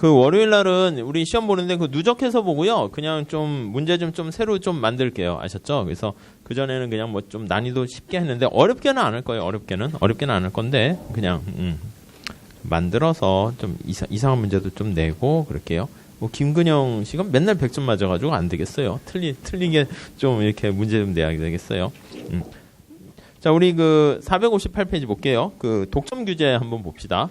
그 월요일 날은 우리 시험 보는데 그 누적해서 보고요. 그냥 좀 문제 좀 새로 좀 만들게요. 아셨죠? 그래서 그전에는 그냥 뭐 좀 난이도 쉽게 했는데 어렵게는 안 할 거예요. 어렵게는 안 할 건데 그냥 만들어서 좀 이상한 문제도 좀 내고 그럴게요. 뭐 김근영 씨가 맨날 100점 맞아가지고 안 되겠어요. 틀리게 좀 이렇게 문제 좀 내야 되겠어요. 자, 우리 그 458페이지 볼게요. 그 독점 규제 한번 봅시다.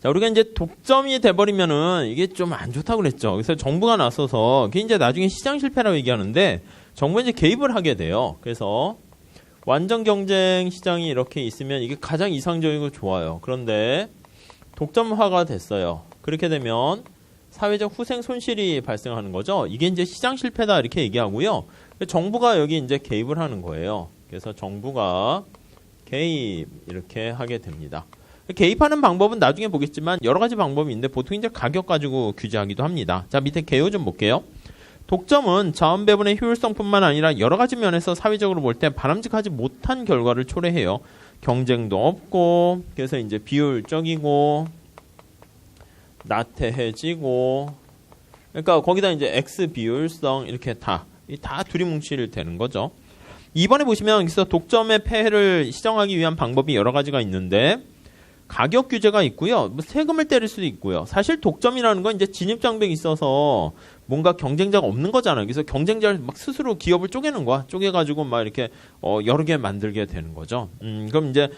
자, 우리가 이제 독점이 돼버리면은 이게 좀 안 좋다고 그랬죠. 그래서 정부가 나서서 그게 이제 나중에 시장 실패라고 얘기하는데 정부가 이제 개입을 하게 돼요. 그래서 완전 경쟁 시장이 이렇게 있으면 이게 가장 이상적이고 좋아요. 그런데 독점화가 됐어요. 그렇게 되면 사회적 후생 손실이 발생하는 거죠. 이게 이제 시장 실패다 이렇게 얘기하고요. 정부가 여기 이제 개입을 하는 거예요. 그래서 정부가 개입 이렇게 하게 됩니다. 개입하는 방법은 나중에 보겠지만 여러 가지 방법이 있는데 보통 이제 가격 가지고 규제하기도 합니다. 자, 밑에 개요 좀 볼게요. 독점은 자원 배분의 효율성뿐만 아니라 여러 가지 면에서 사회적으로 볼 때 바람직하지 못한 결과를 초래해요. 경쟁도 없고, 그래서 이제 비효율적이고, 나태해지고, 그러니까 거기다 이제 X 비효율성 이렇게 다 두리뭉실 되는 거죠. 이번에 보시면 여기서 독점의 폐해를 시정하기 위한 방법이 여러 가지가 있는데 가격 규제가 있고요. 뭐 세금을 때릴 수도 있고요. 사실 독점이라는 건 이제 진입장벽이 있어서 뭔가 경쟁자가 없는 거잖아요. 그래서 경쟁자를 막 스스로 기업을 쪼개는 거야. 쪼개가지고 막 이렇게 여러 개 만들게 되는 거죠. 그럼 이제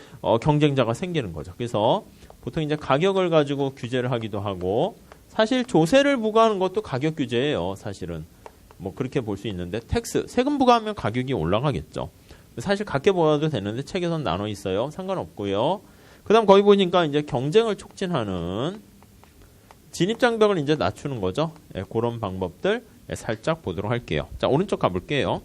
경쟁자가 생기는 거죠. 그래서 보통 이제 가격을 가지고 규제를 하기도 하고 사실 조세를 부과하는 것도 가격 규제예요. 사실은 뭐 그렇게 볼 수 있는데 세금 부과하면 가격이 올라가겠죠. 사실 같게 보아도 되는데 책에선 나눠 있어요. 상관없고요. 그 다음 거기 보니까 이제 경쟁을 촉진하는 진입장벽을 이제 낮추는 거죠. 예, 그런 방법들 살짝 보도록 할게요. 자, 오른쪽 가볼게요.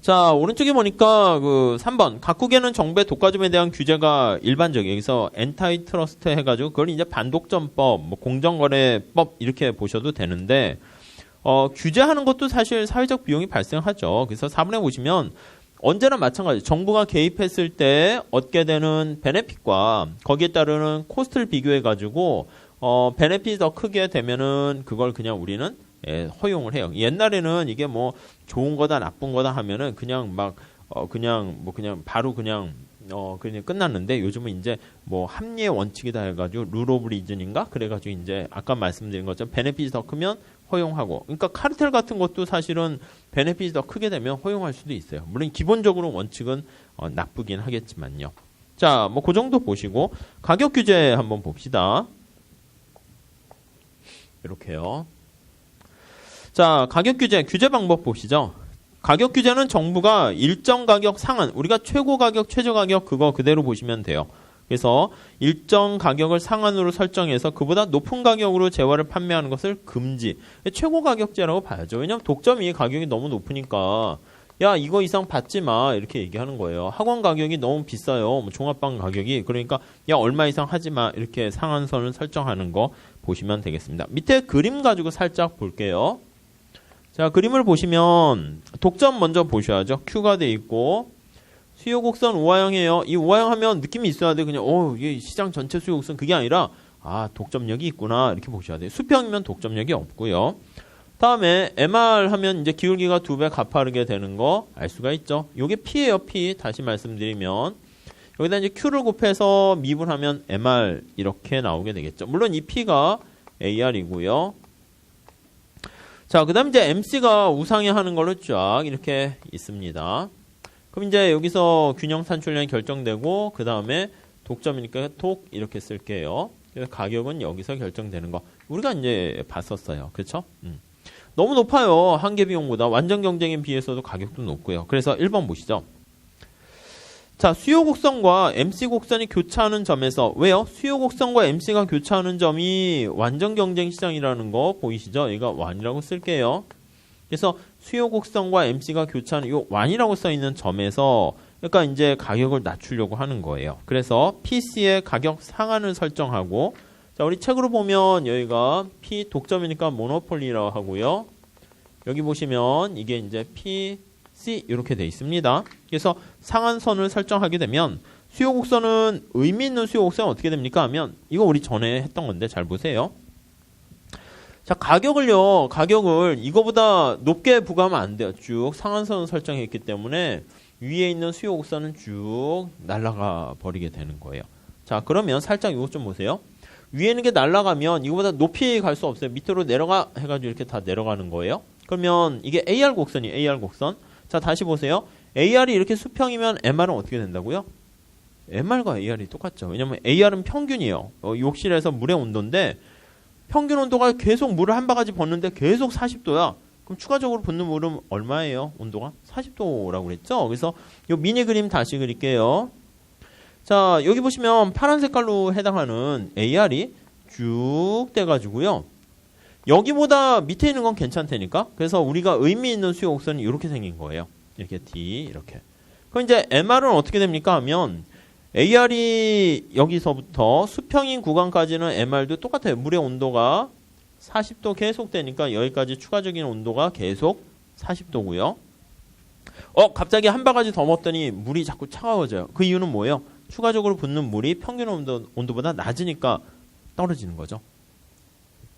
자, 오른쪽에 보니까 그 3번. 각국에는 정부의 독과점에 대한 규제가 일반적이에요. 여기서 엔타이트러스트 해가지고 그걸 이제 반독점법, 뭐 공정거래법 이렇게 보셔도 되는데, 규제하는 것도 사실 사회적 비용이 발생하죠. 그래서 4번에 보시면 언제나 마찬가지. 정부가 개입했을 때 얻게 되는 베네핏과 거기에 따르는 코스트를 비교해가지고 베네핏이 더 크게 되면은 그걸 그냥 우리는 허용을 해요. 옛날에는 이게 뭐 좋은 거다 나쁜 거다 하면은 그냥 막 그냥 바로 그냥 끝났는데 요즘은 이제 뭐 합리의 원칙이다 해가지고 룰 오브 리즌인가 그래가지고 이제 아까 말씀드린 것처럼 베네핏이 더 크면 허용하고, 그러니까 카르텔 같은 것도 사실은 베네핏이 더 크게 되면 허용할 수도 있어요. 물론 기본적으로 원칙은 나쁘긴 하겠지만요. 자, 뭐 그 정도 보시고 가격 규제 한번 봅시다. 이렇게요. 자, 가격 규제 방법 보시죠. 가격 규제는 정부가 일정 가격 상한, 우리가 최고 가격, 최저 가격 그거 그대로 보시면 돼요. 그래서 일정 가격을 상한으로 설정해서 그보다 높은 가격으로 재화를 판매하는 것을 금지. 최고 가격제라고 봐야죠. 왜냐하면 독점이 가격이 너무 높으니까 야, 이거 이상 받지 마 이렇게 얘기하는 거예요. 학원 가격이 너무 비싸요. 뭐 종합반 가격이. 그러니까 야, 얼마 이상 하지 마 이렇게 상한선을 설정하는 거 보시면 되겠습니다. 밑에 그림 가지고 살짝 볼게요. 자, 그림을 보시면 독점 먼저 보셔야죠. Q가 돼 있고 수요 곡선 우하형이에요. 이 우하형 하면 느낌이 있어야 돼. 그냥 이게 시장 전체 수요 곡선 그게 아니라 독점력이 있구나 이렇게 보셔야 돼요. 수평이면 독점력이 없고요. 다음에 MR 하면 이제 기울기가 2배 가파르게 되는 거 알 수가 있죠. 요게 P예요. P. 다시 말씀드리면 여기다 이제 Q를 곱해서 미분하면 MR 이렇게 나오게 되겠죠. 물론 이 P가 AR이고요. 자, 그 다음 이제 MC가 우상향 하는 걸로 쫙 이렇게 있습니다. 그럼 이제 여기서 균형 산출량이 결정되고 그 다음에 독점이니까 독 이렇게 쓸게요. 그래서 가격은 여기서 결정되는 거 우리가 이제 봤었어요. 그렇죠? 너무 높아요. 한계 비용보다. 완전 경쟁에 비해서도 가격도 높고요. 그래서 1번 보시죠. 자, 수요 곡선과 MC 곡선이 교차하는 점에서 왜요? 수요 곡선과 MC가 교차하는 점이 완전 경쟁 시장이라는 거 보이시죠? 여기가 완이라고 쓸게요. 그래서 수요 곡선과 MC가 교차하는 요 완이라고 써 있는 점에서 그러니까 이제 가격을 낮추려고 하는 거예요. 그래서 PC의 가격 상한을 설정하고 자, 우리 책으로 보면 여기가 P 독점이니까 모노폴리라고 하고요. 여기 보시면 이게 이제 PC 이렇게 돼 있습니다. 그래서 상한선을 설정하게 되면 수요 곡선은 의미 있는 수요 곡선은 어떻게 됩니까 하면 이거 우리 전에 했던 건데 잘 보세요. 자, 가격을 이거보다 높게 부과하면 안 돼요. 쭉 상한선을 설정했기 때문에 위에 있는 수요 곡선은 쭉 날아가 버리게 되는 거예요. 자, 그러면 살짝 이거 좀 보세요. 위에 있는 게 날아가면 이거보다 높이 갈 수 없어요. 밑으로 내려가 해가지고 이렇게 다 내려가는 거예요. 그러면 이게 AR 곡선이에요. AR 곡선. 자, 다시 보세요. AR이 이렇게 수평이면 MR은 어떻게 된다고요? MR과 AR이 똑같죠. 왜냐면 AR은 평균이에요. 욕실에서 물의 온도인데 평균 온도가 계속 물을 한 바가지 붓는데 계속 40도야. 그럼 추가적으로 붓는 물은 얼마예요? 온도가? 40도라고 그랬죠? 그래서 이 미니 그림 다시 그릴게요. 자, 여기 보시면 파란 색깔로 해당하는 AR이 쭉 돼가지고요. 여기보다 밑에 있는 건 괜찮다니까? 그래서 우리가 의미 있는 수요 곡선이 이렇게 생긴 거예요. 이렇게 D, 이렇게. 그럼 이제 MR은 어떻게 됩니까? 하면 AR이 여기서부터 수평인 구간까지는 MR도 똑같아요. 물의 온도가 40도 계속 되니까 여기까지 추가적인 온도가 계속 40도고요. 갑자기 한 바가지 더 먹더니 물이 자꾸 차가워져요. 그 이유는 뭐예요? 추가적으로 붓는 물이 평균 온도보다 낮으니까 떨어지는 거죠.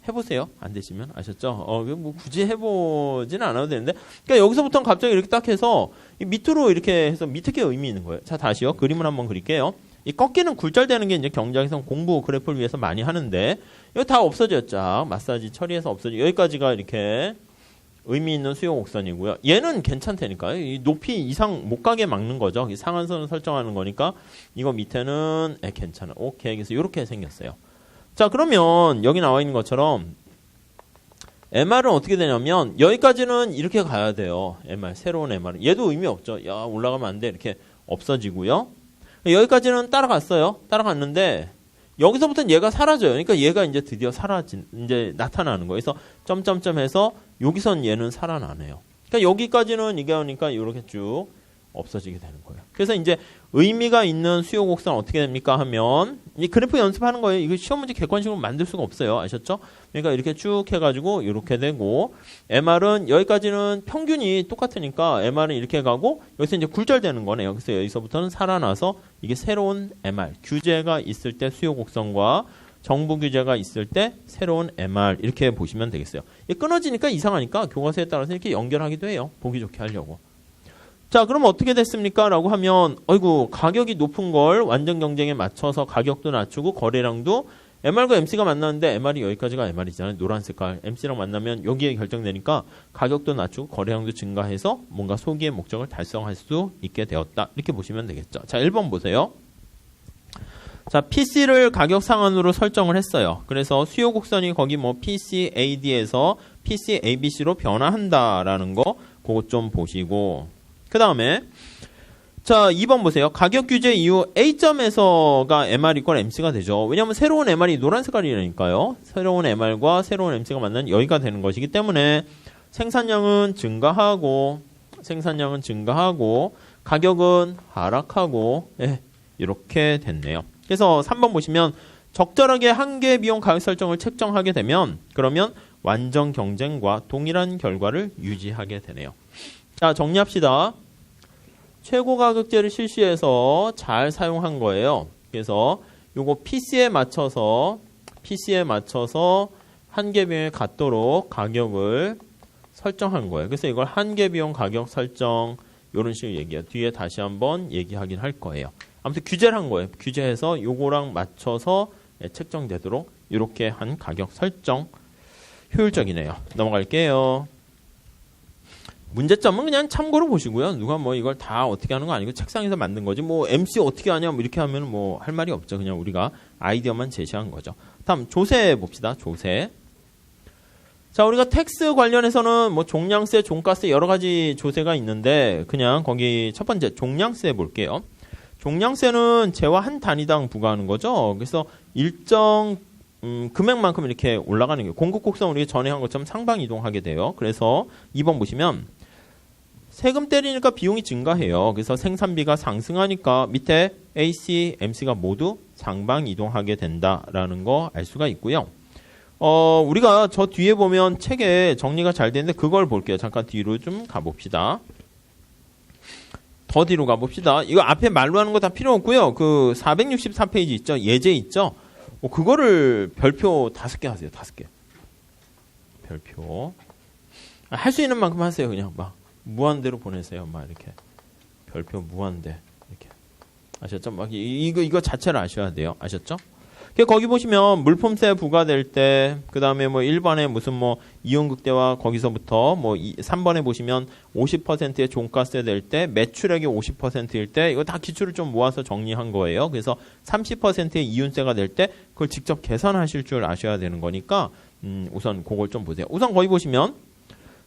해보세요. 안 되시면 아셨죠? 뭐 굳이 해보지는 않아도 되는데, 그러니까 여기서부터는 갑자기 이렇게 딱 해서 밑으로 이렇게 해서 밑에 게 의미 있는 거예요. 자, 다시요. 그림을 한번 그릴게요. 이 꺾이는 굴절되는 게 이제 경작에서 공부 그래프를 위해서 많이 하는데, 이거 다 없어졌죠. 마사지 처리해서 없어져. 여기까지가 이렇게 의미 있는 수요 곡선이고요. 얘는 괜찮다니까요. 이 높이 이상 못 가게 막는 거죠. 이 상한선을 설정하는 거니까 이거 밑에는 괜찮아. 오케이. 그래서 이렇게 생겼어요. 자, 그러면 여기 나와 있는 것처럼 MR은 어떻게 되냐면 여기까지는 이렇게 가야 돼요. MR, 새로운 MR은. 얘도 의미 없죠. 야, 올라가면 안 돼. 이렇게 없어지고요. 여기까지는 따라갔어요. 따라갔는데 여기서부터는 얘가 사라져요. 그러니까 얘가 이제 드디어 이제 나타나는 거예요. 그래서 점점점 해서 여기선 얘는 살아나네요. 그러니까 여기까지는 이게 오니까 이렇게 쭉 없어지게 되는 거예요. 그래서 이제 의미가 있는 수요 곡선 어떻게 됩니까 하면 이 그래프 연습하는 거예요. 이거 시험 문제 객관식으로 만들 수가 없어요. 아셨죠? 그러니까 이렇게 쭉 해가지고 이렇게 되고 MR은 여기까지는 평균이 똑같으니까 MR은 이렇게 가고 여기서 이제 굴절되는 거네요. 그래서 여기서부터는 살아나서 이게 새로운 MR 규제가 있을 때 수요 곡선과 정부 규제가 있을 때 새로운 MR 이렇게 보시면 되겠어요. 끊어지니까 이상하니까 교과서에 따라서 이렇게 연결하기도 해요. 보기 좋게 하려고. 자, 그럼 어떻게 됐습니까? 라고 하면 가격이 높은 걸 완전 경쟁에 맞춰서 가격도 낮추고 거래량도 MR과 MC가 만났는데 MR이 여기까지가 MR이잖아요. 노란 색깔. MC랑 만나면 여기에 결정되니까 가격도 낮추고 거래량도 증가해서 뭔가 소기의 목적을 달성할 수 있게 되었다. 이렇게 보시면 되겠죠. 자, 1번 보세요. 자, PC를 가격 상한으로 설정을 했어요. 그래서 수요 곡선이 거기 PCAD에서 PCABC로 변화한다라는 거 그거 좀 보시고 그 다음에 자 2번 보세요. 가격 규제 이후 A점에서가 MR 이퀄 MC가 되죠. 왜냐하면 새로운 MR이 노란 색깔이라니까요. 새로운 MR과 새로운 MC가 만나는 여기가 되는 것이기 때문에 생산량은 증가하고 가격은 하락하고 이렇게 됐네요. 그래서 3번 보시면 적절하게 한계 비용 가격 설정을 책정하게 되면 그러면 완전 경쟁과 동일한 결과를 유지하게 되네요. 자, 정리합시다. 최고 가격제를 실시해서 잘 사용한 거예요. 그래서 요거 PC에 맞춰서 한계 비용에 같도록 가격을 설정한 거예요. 그래서 이걸 한계 비용 가격 설정 이런 식으로 얘기해요. 뒤에 다시 한번 얘기하긴 할 거예요. 아무튼 규제를 한 거예요. 규제해서 요거랑 맞춰서 책정되도록 이렇게 한 가격 설정 효율적이네요. 넘어갈게요. 문제점은 그냥 참고로 보시고요. 누가 이걸 다 어떻게 하는 거 아니고 책상에서 만든 거지. MC 어떻게 하냐 이렇게 하면 할 말이 없죠. 그냥 우리가 아이디어만 제시한 거죠. 다음 조세 봅시다. 조세. 자, 우리가 텍스 관련해서는 종량세, 종가세 여러 가지 조세가 있는데 그냥 거기 첫 번째 종량세 볼게요. 종량세는 재화 한 단위당 부과하는 거죠. 그래서 일정 금액만큼 이렇게 올라가는 게 공급 곡선 우리가 전에 한 것처럼 상방 이동하게 돼요. 그래서 2번 보시면 세금 때리니까 비용이 증가해요. 그래서 생산비가 상승하니까 밑에 AC, MC가 모두 상방 이동하게 된다라는 거 알 수가 있고요. 우리가 저 뒤에 보면 책에 정리가 잘 되는데 그걸 볼게요. 잠깐 뒤로 좀 가봅시다. 더 뒤로 가봅시다. 이거 앞에 말로 하는 거 다 필요 없고요. 그 464페이지 있죠? 예제 있죠? 그거를 별표 5개 하세요. 5개. 별표. 할 수 있는 만큼 하세요. 그냥 막 무한대로 보내세요. 막 이렇게. 별표 무한대. 이렇게. 아셨죠? 막 이거 자체를 아셔야 돼요. 아셨죠? 거기 보시면 물품세 부과될 때, 그 다음에 뭐 1번에 무슨 뭐 이윤극대와 거기서부터 뭐 3번에 보시면 50%의 종가세 될 때, 매출액이 50%일 때, 이거 다 기출을 좀 모아서 정리한 거예요. 그래서 30%의 이윤세가 될 때, 그걸 직접 계산하실 줄 아셔야 되는 거니까, 우선 그걸 좀 보세요. 우선 거기 보시면,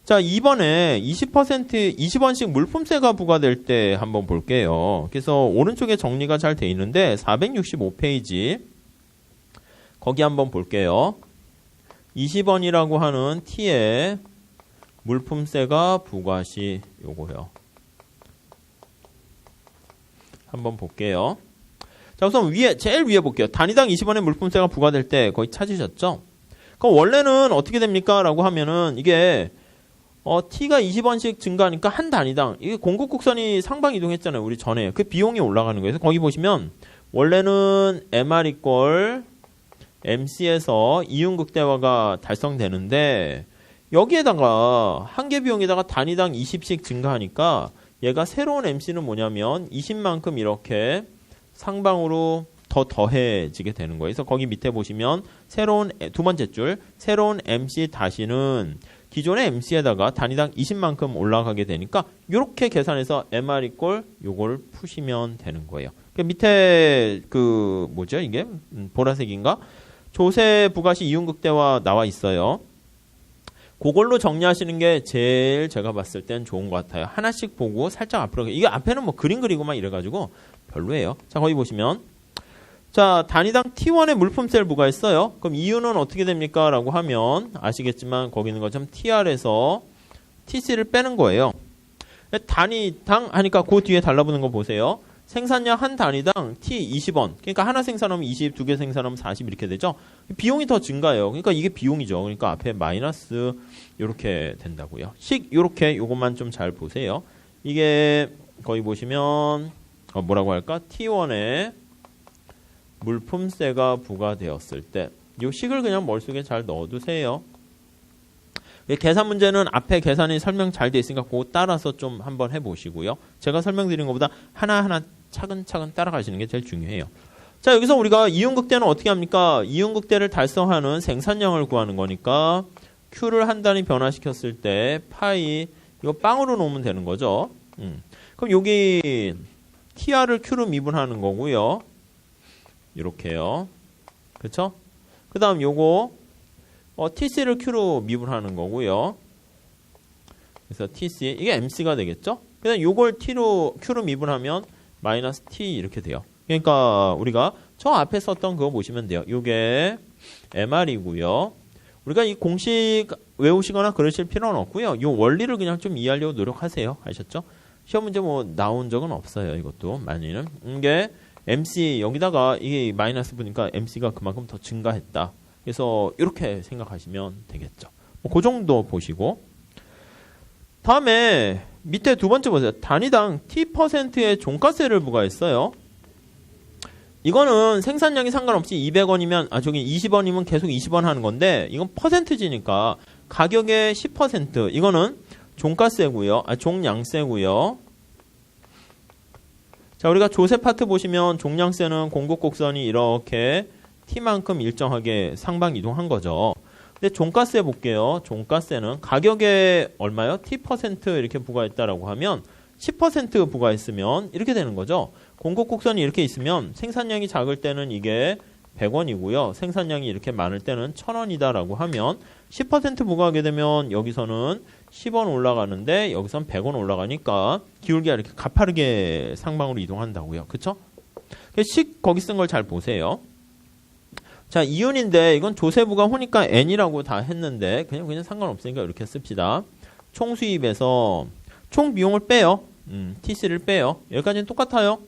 자, 2번에 20원씩 물품세가 부과될 때 한번 볼게요. 그래서 오른쪽에 정리가 잘 돼 있는데, 465페이지. 거기 한번 볼게요. 20원이라고 하는 T에 물품세가 부과시 요거요. 한번 볼게요. 자, 우선 제일 위에 볼게요. 단위당 20원의 물품세가 부과될 때 거의 찾으셨죠? 그럼 원래는 어떻게 됩니까? 라고 하면은 이게 T가 20원씩 증가하니까 한 단위당 이게 공급곡선이 상방 이동했잖아요. 우리 전에. 그 비용이 올라가는 거예요. 그래서 거기 보시면 원래는 MR 이꼴 MC에서 이윤극대화가 달성되는데 여기에다가 한계 비용에다가 단위당 20씩 증가하니까 얘가 새로운 MC는 뭐냐면 20만큼 이렇게 상방으로 더해지게 되는 거예요. 그래서 거기 밑에 보시면 새로운 두 번째 줄 새로운 MC 다시는 기존의 MC에다가 단위당 20만큼 올라가게 되니까 이렇게 계산해서 MR 이꼴 요걸 푸시면 되는 거예요. 밑에 그 뭐죠 이게 보라색인가? 조세 부가시 이윤극대화 나와 있어요. 그걸로 정리하시는 게 제일 제가 봤을 땐 좋은 것 같아요. 하나씩 보고 살짝 앞으로. 이게 앞에는 뭐 그림 그리고만 이래가지고 별로예요. 자, 거기 보시면. 자, 단위당 T1에 물품세를 부과했어요. 그럼 이유는 어떻게 됩니까? 라고 하면 아시겠지만 거기 있는 것처럼 TR에서 TC를 빼는 거예요. 단위당 하니까 그 뒤에 달라붙는 거 보세요. 생산량 한 단위당 T 20원. 그러니까 하나 생산하면 20, 두 개 생산하면 40 이렇게 되죠. 비용이 더 증가해요. 그러니까 이게 비용이죠. 그러니까 앞에 마이너스 이렇게 된다고요. 이렇게 요것만 좀 잘 보세요. 이게 거기 보시면 뭐라고 할까? T1에 물품세가 부과되었을 때 이 식을 그냥 머릿속에 잘 넣어두세요. 계산 문제는 앞에 계산이 설명 잘 돼 있으니까 그거 따라서 좀 한번 해보시고요. 제가 설명드린 것보다 하나하나 차근차근 따라가시는 게 제일 중요해요. 자, 여기서 우리가 이윤극대는 어떻게 합니까? 이윤극대를 달성하는 생산량을 구하는 거니까 Q를 한 단위 변화시켰을 때 파이 이거 빵으로 놓으면 되는 거죠. 그럼 여기 TR을 Q로 미분하는 거고요. 이렇게요. 그렇죠? 그 다음 요거 TC를 Q로 미분하는 거고요. 그래서 TC 이게 MC가 되겠죠? 그냥 요걸 Q로 미분하면 마이너스 T 이렇게 돼요. 그러니까 우리가 저 앞에 썼던 그거 보시면 돼요. 요게 MR이고요. 우리가 이 공식 외우시거나 그러실 필요는 없고요. 요 원리를 그냥 좀 이해하려고 노력하세요. 아셨죠? 시험 문제 뭐 나온 적은 없어요. 이것도 많이는. 이게 MC 여기다가 이게 마이너스 보니까 MC가 그만큼 더 증가했다. 그래서 이렇게 생각하시면 되겠죠. 그 정도 보시고 다음에 밑에 두 번째 보세요. 단위당 T%의 종가세를 부과했어요. 이거는 생산량이 상관없이 200원이면 저기 20원이면 계속 20원 하는 건데 이건 퍼센트지니까 가격의 10% 이거는 종가세고요. 종량세고요. 자, 우리가 조세 파트 보시면 종량세는 공급곡선이 이렇게 T만큼 일정하게 상방 이동한 거죠. 근데 종가세 볼게요. 종가세는 가격에 얼마요? T% 이렇게 부과했다라고 하면 10% 부과했으면 이렇게 되는 거죠. 공급곡선이 이렇게 있으면 생산량이 작을 때는 이게 100원이고요. 생산량이 이렇게 많을 때는 1000원이다라고 하면 10% 부과하게 되면 여기서는 10원 올라가는데 여기선 100원 올라가니까 기울기가 이렇게 가파르게 상방으로 이동한다고요. 그쵸? 거기 쓴 걸 잘 보세요. 자, 이윤인데 이건 조세부가 호니까 N이라고 다 했는데 그냥 상관없으니까 이렇게 씁시다. 총 수입에서 총 비용을 빼요. TC를 빼요. 여기까지는 똑같아요.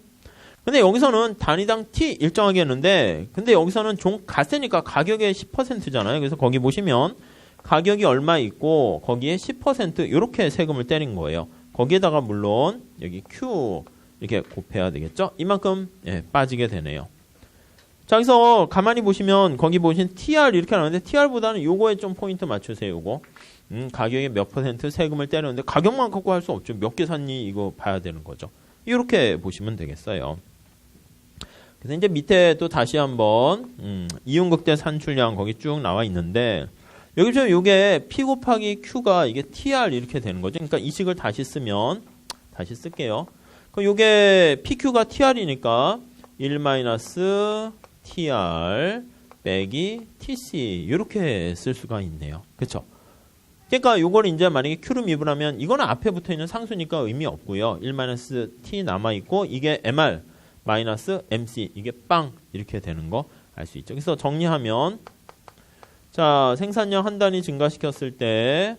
근데 여기서는 단위당 T 일정하게 했는데 근데 여기서는 종가세니까 가격의 10%잖아요. 그래서 거기 보시면 가격이 얼마 있고 거기에 10% 이렇게 세금을 때린 거예요. 거기에다가 물론 여기 Q 이렇게 곱해야 되겠죠? 이만큼 빠지게 되네요. 자, 그래서 가만히 보시면 거기 보신 TR 이렇게 나오는데 TR보다는 요거에 좀 포인트 맞추세요. 요거. 가격에 몇 % 세금을 때렸는데 가격만 갖고 할 수 없죠. 몇 개 샀니 이거 봐야 되는 거죠. 이렇게 보시면 되겠어요. 그래서 이제 밑에 또 다시 한번 이윤극대 산출량 거기 쭉 나와 있는데 여기 보시면 요게 P 곱하기 Q가 이게 TR 이렇게 되는 거죠. 그러니까 이 식을 다시 쓰면 다시 쓸게요. 그럼 요게 PQ가 TR이니까 1-TR 빼기 TC 이렇게 쓸 수가 있네요. 그렇죠? 그러니까 요걸 이제 만약에 Q로 미분하면 이거는 앞에 붙어 있는 상수니까 의미 없고요. 1-T 남아 있고 이게 MR 마이너스 MC 이게 빵 이렇게 되는 거 알 수 있죠. 그래서 정리하면 자, 생산량 한 단위 증가시켰을 때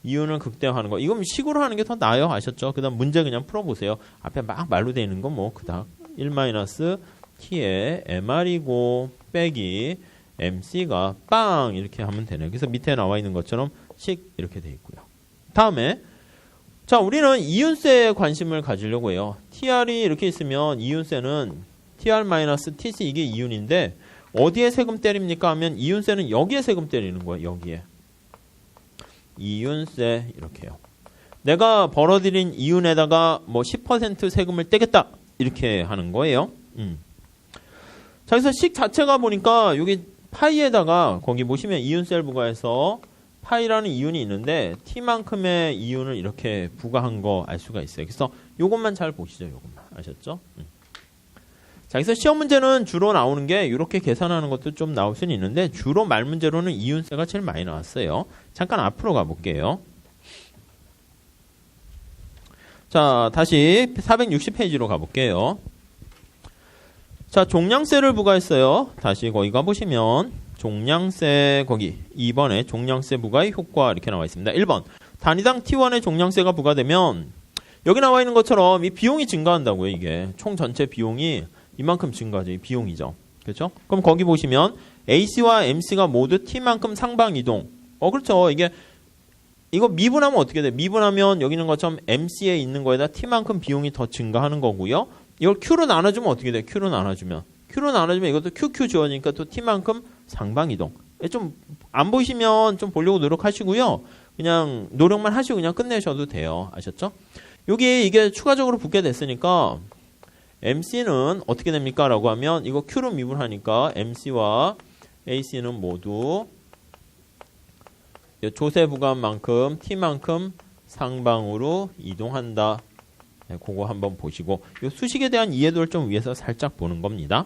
이윤을 극대화하는 거. 이건 식으로 하는 게 더 나아요. 아셨죠? 그 다음 문제 그냥 풀어보세요. 앞에 막 말로 되어 있는 건 뭐 그닥 1-T에 MR이고 빼기 MC가 빵 이렇게 하면 되네요. 그래서 밑에 나와 있는 것처럼 식 이렇게 돼 있고요. 다음에 자, 우리는 이윤세에 관심을 가지려고 해요. TR이 이렇게 있으면 이윤세는 TR-TC 이게 이윤인데 어디에 세금 때립니까 하면 이윤세는 여기에 세금 때리는 거예요. 여기에. 이윤세 이렇게요. 내가 벌어들인 이윤에다가 뭐 10% 세금을 떼겠다 이렇게 하는 거예요. 자, 그래서 식 자체가 보니까 여기 파이에다가 거기 보시면 이윤세를 부과해서 파이라는 이윤이 있는데 t만큼의 이윤을 이렇게 부과한 거 알 수가 있어요. 그래서 요것만 잘 보시죠. 요것만 아셨죠? 자, 그래서 시험 문제는 주로 나오는 게 이렇게 계산하는 것도 좀 나올 수는 있는데 주로 말 문제로는 이윤세가 제일 많이 나왔어요. 잠깐 앞으로 가볼게요. 자, 다시 460페이지로 가볼게요. 자, 종량세를 부과했어요. 다시 거기 가보시면 종량세 거기 2번에 종량세 부과의 효과 이렇게 나와 있습니다. 1번 단위당 T1의 종량세가 부과되면 여기 나와 있는 것처럼 이 비용이 증가한다고요. 이게 총 전체 비용이 이만큼 증가하죠. 이 비용이죠. 그렇죠? 그럼 거기 보시면 AC와 MC가 모두 T만큼 상방 이동. 그렇죠. 이거 미분하면 어떻게 돼? 미분하면 여기 있는 것처럼 MC에 있는 거에다 T만큼 비용이 더 증가하는 거고요. 이걸 Q로 나눠주면 어떻게 돼? Q로 나눠주면 이것도 QQ 지워지니까 또 T만큼 상방 이동. 좀 안 보이시면 좀 보려고 노력하시고요. 그냥 노력만 하시고 그냥 끝내셔도 돼요. 아셨죠? 여기 이게 추가적으로 붙게 됐으니까 MC는 어떻게 됩니까? 라고 하면 이거 Q로 미분하니까 MC와 AC는 모두 조세 부과만큼 T만큼 상방으로 이동한다. 네, 그거 한번 보시고 이 수식에 대한 이해도를 좀 위해서 살짝 보는 겁니다.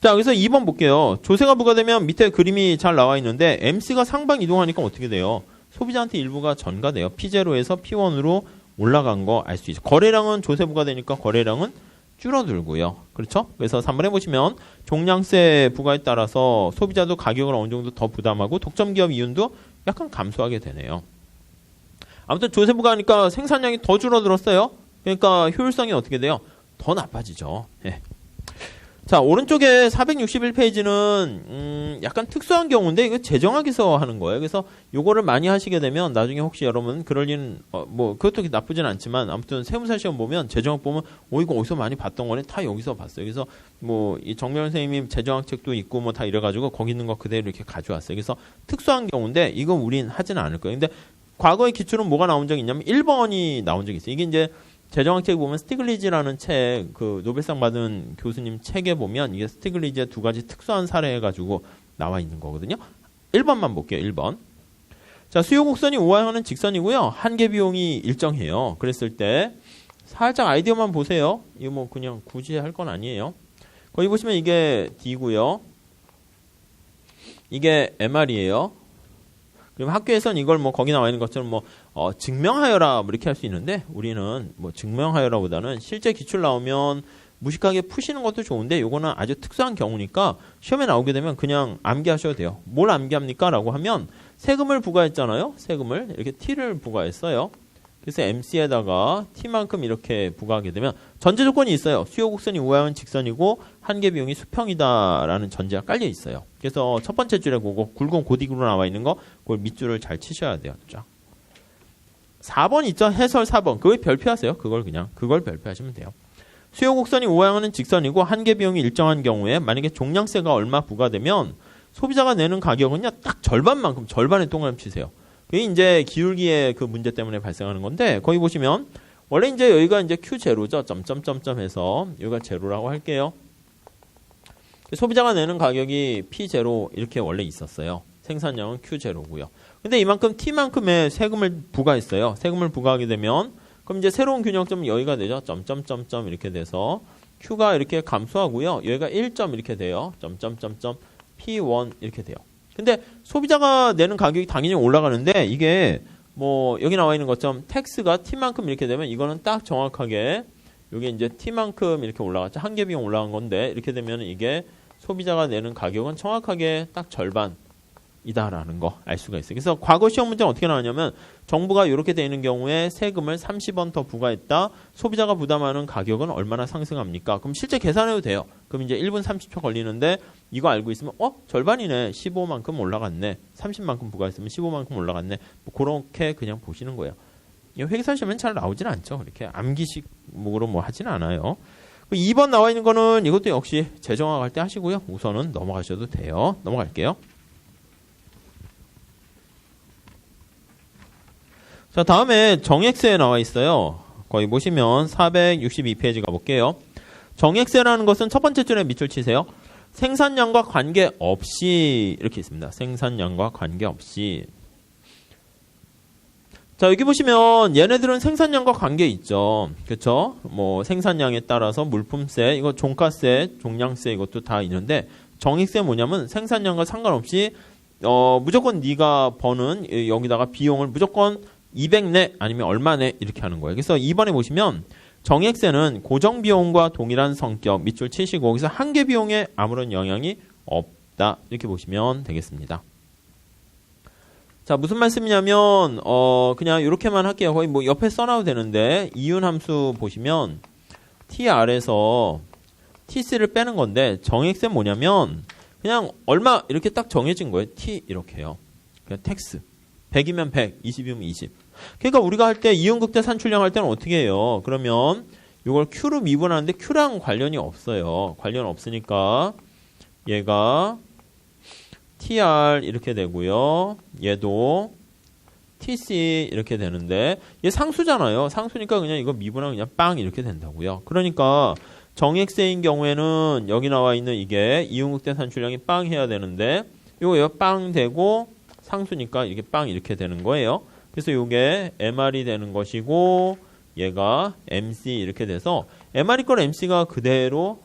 자, 그래서 2번 볼게요. 조세가 부과되면 밑에 그림이 잘 나와 있는데 MC가 상방 이동하니까 어떻게 돼요? 소비자한테 일부가 전가돼요. P0에서 P1으로 올라간 거 알 수 있죠. 거래량은 조세 부과되니까 거래량은 줄어들고요. 그렇죠? 그래서 3번에 보시면 종량세 부과에 따라서 소비자도 가격을 어느 정도 더 부담하고 독점기업 이윤도 약간 감소하게 되네요. 아무튼 조세 부과하니까 생산량이 더 줄어들었어요. 그러니까 효율성이 어떻게 돼요? 더 나빠지죠. 예. 자, 오른쪽에 461페이지는 약간 특수한 경우인데 이거 재정학에서 하는 거예요. 그래서 요거를 많이 하시게 되면 나중에 혹시 여러분 그럴 일은 뭐 그것도 나쁘진 않지만 아무튼 세무사 시험 보면 재정학 보면 이거 어디서 많이 봤던 거네. 다 여기서 봤어요. 그래서 뭐 이 정명 선생님이 재정학 책도 있고 뭐 다 이래가지고 거기 있는 거 그대로 이렇게 가져왔어요. 그래서 특수한 경우인데 이거 우린 하지는 않을 거예요. 근데 과거의 기출은 뭐가 나온 적이 있냐면 1번이 나온 적이 있어요. 이게 이제 재정학책 보면 스티글리즈라는 책, 그 노벨상 받은 교수님 책에 보면 이게 스티글리즈의 두 가지 특수한 사례 해가지고 나와 있는 거거든요. 1번만 볼게요. 1번. 자, 수요 곡선이 우하형은 직선이고요. 한계 비용이 일정해요. 그랬을 때 살짝 아이디어만 보세요. 이거 뭐 그냥 굳이 할 건 아니에요. 거기 보시면 이게 D고요. 이게 MR이에요. 그럼 학교에서는 이걸 뭐 거기 나와 있는 것처럼 뭐 증명하여라 뭐 이렇게 할 수 있는데 우리는 뭐 증명하여라보다는 실제 기출 나오면 무식하게 푸시는 것도 좋은데 요거는 아주 특수한 경우니까 시험에 나오게 되면 그냥 암기하셔도 돼요. 뭘 암기합니까? 라고 하면 세금을 부과했잖아요. 세금을 이렇게 T를 부과했어요. 그래서 MC에다가 T만큼 이렇게 부과하게 되면 전제 조건이 있어요. 수요 곡선이 우하형은 직선이고 한계 비용이 수평이다라는 전제가 깔려 있어요. 그래서 첫 번째 줄에 그거 굵은 고딕으로 나와 있는 거 그걸 밑줄을 잘 치셔야 돼요. 쫙. 4번 있죠? 해설 4번. 그걸 별표하세요. 그걸 별표하시면 돼요. 수요 곡선이 우하향하는 직선이고 한계 비용이 일정한 경우에 만약에 종량세가 얼마 부과되면 소비자가 내는 가격은요, 딱 절반만큼, 절반의 동그라미 치세요. 그게 이제 기울기의 그 문제 때문에 발생하는 건데, 거기 보시면, 원래 이제 여기가 이제 Q0죠. 점점점점 해서, 여기가 제로라고 할게요. 소비자가 내는 가격이 P0 이렇게 원래 있었어요. 생산량은 Q0고요. 근데 이만큼 T만큼의 세금을 부과했어요. 세금을 부과하게 되면, 그럼 이제 새로운 균형점은 여기가 되죠. 점점점점 이렇게 돼서, Q가 이렇게 감소하고요. 여기가 1점 이렇게 돼요. 점점점점. P1 이렇게 돼요. 근데 소비자가 내는 가격이 당연히 올라가는데 이게 뭐 여기 나와 있는 것처럼 텍스가 T만큼 이렇게 되면 이거는 딱 정확하게 이게 이제 T만큼 이렇게 올라갔죠. 한계 비용 올라간 건데 이렇게 되면 이게 소비자가 내는 가격은 정확하게 딱 절반이다라는 거 알 수가 있어요. 그래서 과거 시험 문제는 어떻게 나왔냐면 정부가 이렇게 되어 있는 경우에 세금을 30원 더 부과했다. 소비자가 부담하는 가격은 얼마나 상승합니까? 그럼 실제 계산해도 돼요. 그럼 이제 1분 30초 걸리는데 이거 알고 있으면 절반이네. 15만큼 올라갔네. 30만큼 부과했으면 15만큼 올라갔네. 뭐 그렇게 그냥 보시는 거예요. 회계사 시험은 잘 나오진 않죠. 이렇게 암기식으로 뭐 하진 않아요. 2번 나와 있는 거는 이것도 역시 재정학할 때 하시고요. 우선은 넘어가셔도 돼요. 넘어갈게요. 자, 다음에 정액세 나와 있어요. 거기 보시면 462페이지 가볼게요. 정액세라는 것은 첫 번째 줄에 밑줄 치세요. 생산량과 관계없이 이렇게 있습니다. 생산량과 관계없이. 자, 여기 보시면 얘네들은 생산량과 관계 있죠. 그렇죠? 뭐 생산량에 따라서 물품세, 이거 종가세, 종량세 이것도 다 있는데 정액세 뭐냐면 생산량과 상관없이 무조건 네가 버는 여기다가 비용을 무조건 200내 아니면 얼마내 이렇게 하는 거예요. 그래서 2번에 보시면 정액세는 고정비용과 동일한 성격 밑줄 치시고 거기서 한계 비용에 아무런 영향이 없다 이렇게 보시면 되겠습니다. 자, 무슨 말씀이냐면 그냥 이렇게만 할게요. 거의 뭐 옆에 써놔도 되는데 이윤함수 보시면 TR에서 TC를 빼는 건데 정액세 뭐냐면 그냥 얼마 이렇게 딱 정해진 거예요. T 이렇게요. 그냥 텍스 100이면 100, 20이면 20. 그러니까 우리가 할 때 이윤극대 산출량 할 때는 어떻게 해요? 그러면 이걸 Q로 미분하는데 Q랑 관련이 없어요. 관련 없으니까 얘가 TR 이렇게 되고요. 얘도 TC 이렇게 되는데 얘 상수잖아요. 상수니까 그냥 이거 미분하면 그냥 빵 이렇게 된다고요. 그러니까 정액세인 경우에는 여기 나와 있는 이게 이윤극대 산출량이 빵 해야 되는데 이거 빵 되고 상수니까 이게 빵 이렇게 되는 거예요. 그래서 이게 MR이 되는 것이고 얘가 MC 이렇게 돼서 MR이 걸 MC가 그대로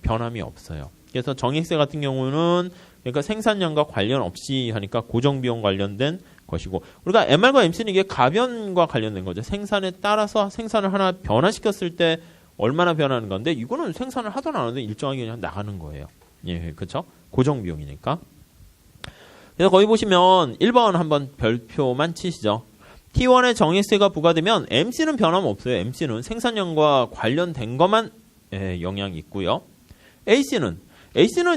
변함이 없어요. 그래서 정액세 같은 경우는 그러니까 생산량과 관련 없이 하니까 고정비용 관련된 것이고 우리가 MR과 MC는 이게 가변과 관련된 거죠. 생산에 따라서 생산을 하나 변화시켰을 때 얼마나 변하는 건데 이거는 생산을 하든 안 하든 일정하게 그냥 나가는 거예요. 예, 그렇죠? 고정비용이니까. 그래서 거기 보시면 1번 한번 별표만 치시죠. T1의 정액세가 부과되면 MC는 변함없어요. MC는 생산량과 관련된 것만 영향이 있고요. AC는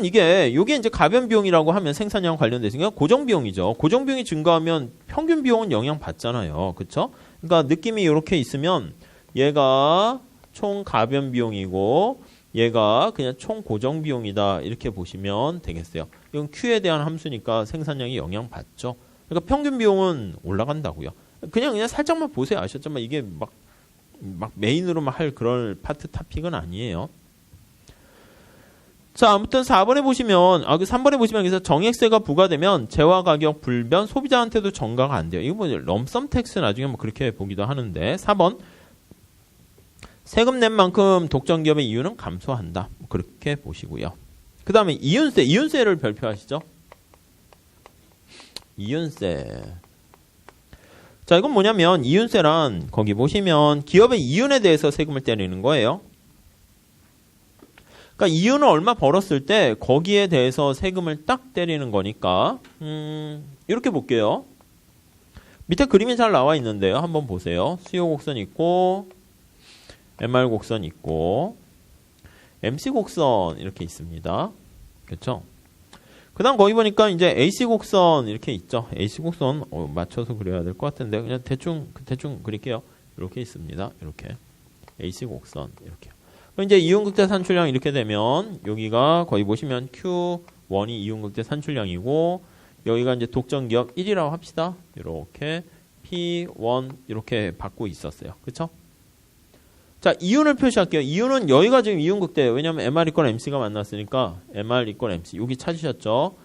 이게 이제 가변 비용이라고 하면 생산량 관련돼서 고정 비용이죠. 고정 비용이 증가하면 평균 비용은 영향 받잖아요. 그렇죠? 그러니까 느낌이 이렇게 있으면 얘가 총 가변 비용이고 얘가 그냥 총 고정 비용이다 이렇게 보시면 되겠어요. 이건 Q에 대한 함수니까 생산량이 영향 받죠. 그러니까 평균 비용은 올라간다고요. 그냥 살짝만 보세요. 아셨죠? 이게 막 메인으로만 할 그런 파트 토픽은 아니에요. 자, 아무튼 4번에 보시면, 3번에 보시면 그래서 정액세가 부과되면 재화 가격 불변 소비자한테도 전가가 안 돼요. 이거 뭐 럼썸 텍스 나중에 뭐 그렇게 보기도 하는데 4번 세금 낸 만큼 독점기업의 이윤은 감소한다. 그렇게 보시고요. 그 다음에 이윤세를 별표하시죠. 이윤세. 자, 이건 뭐냐면 이윤세란 거기 보시면 기업의 이윤에 대해서 세금을 때리는 거예요. 그러니까 이윤을 얼마 벌었을 때 거기에 대해서 세금을 딱 때리는 거니까 이렇게 볼게요. 밑에 그림이 잘 나와 있는데요. 한번 보세요. 수요 곡선 있고 MR 곡선 있고 MC 곡선 이렇게 있습니다. 그렇죠? 그 다음 거기 보니까 이제 AC 곡선 이렇게 있죠. AC 곡선 맞춰서 그려야 될 것 같은데 그냥 대충 그릴게요. 이렇게 있습니다. 이렇게 AC 곡선 이렇게. 그럼 이제 이윤극대 산출량 이렇게 되면 여기가 거의 보시면 Q1이 이윤극대 산출량이고 여기가 이제 독점기업 1이라고 합시다. 이렇게 P1 이렇게 받고 있었어요. 그렇죠? 자, 이윤을 표시할게요. 이윤은 여기가 지금 이윤극대예요. 왜냐하면 MR 이퀄 MC가 만났으니까 MR 이퀄 MC. 여기 찾으셨죠?